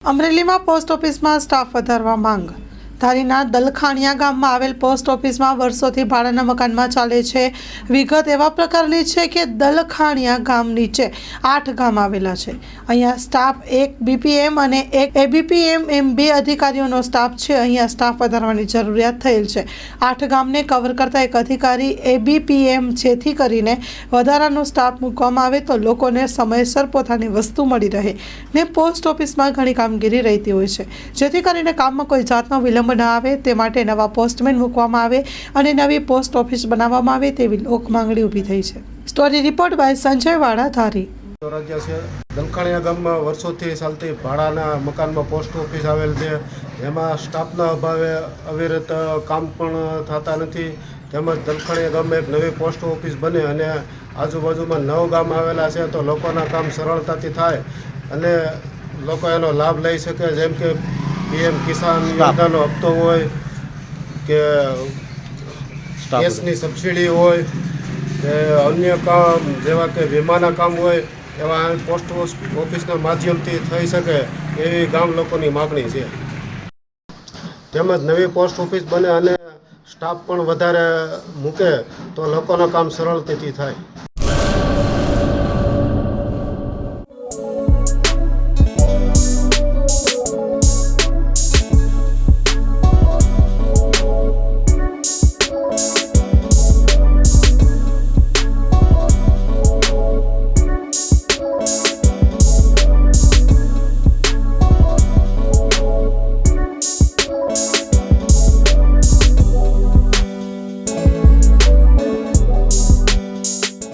અમરેલીમાં પોસ્ટ ઓફિસમાં સ્ટાફ વધારવા માંગ। ધારીના દલખાણિયા ગામમાં આવેલ પોસ્ટ ઓફિસમાં વર્ષોથી ભાડાના મકાનમાં ચાલે છે। વિગત એવા પ્રકારની છે કે દલખાણિયા ગામ નીચે 8 ગામ આવેલા છે। અહીંયા સ્ટાફ 1 બીપીએમ અને 1 એબીપીએમ એમ 2 અધિકારીઓનો સ્ટાફ છે। અહીંયા સ્ટાફ વધારવાની જરૂરિયાત થયેલ છે। 8 ગામને કવર કરતા એક અધિકારી એબીપીએમ જેથી કરીને વધારાનો સ્ટાફ મૂકવામાં આવે તો લોકોને સમયસર પોતાની વસ્તુ મળી રહે ને પોસ્ટ ઓફિસમાં ઘણી કામગીરી રહેતી હોય છે, જેથી કરીને કામમાં કોઈ જાતનો વિલંબ ન આવે તે માટે નવા પોસ્ટમેન મૂકવામાં આવે અને નવી પોસ્ટ ઓફિસ બનાવવામાં આવે તેવી લોક માંગણી ઊભી થઈ છે। સ્ટોરી રિપોર્ટ બાય સંજય વાડા, ધારી। રાજ્ય છે દલખાણિયા ગામમાં વર્ષોથી ચાલતી ભાડાના મકાનમાં પોસ્ટ ઓફિસ આવેલ છે। એમાં સ્ટાફના અભાવે અવિરત કામ પણ થતા નથી। તેમજ દલખાણિયા ગામમાં એક નવી પોસ્ટ ઓફિસ બને અને આજુબાજુમાં 9 ગામ આવેલા છે તો લોકોના કામ સરળતાથી થાય અને લોકો એનો લાભ લઈ શકે। જેમ કે પીએમ કિસાન યોજનાનો હપ્તો હોય કે ગેસની સબસિડી હોય કે અન્ય કામ જેવા કે વીમાના કામ હોય એવા પોસ્ટ ઓફિસના માધ્યમથી થઈ શકે એવી ગામ લોકોની માગણી છે। તેમજ નવી પોસ્ટ ઓફિસ બને અને સ્ટાફ પણ વધારે મૂકે તો લોકોના કામ સરળતાથી થાય।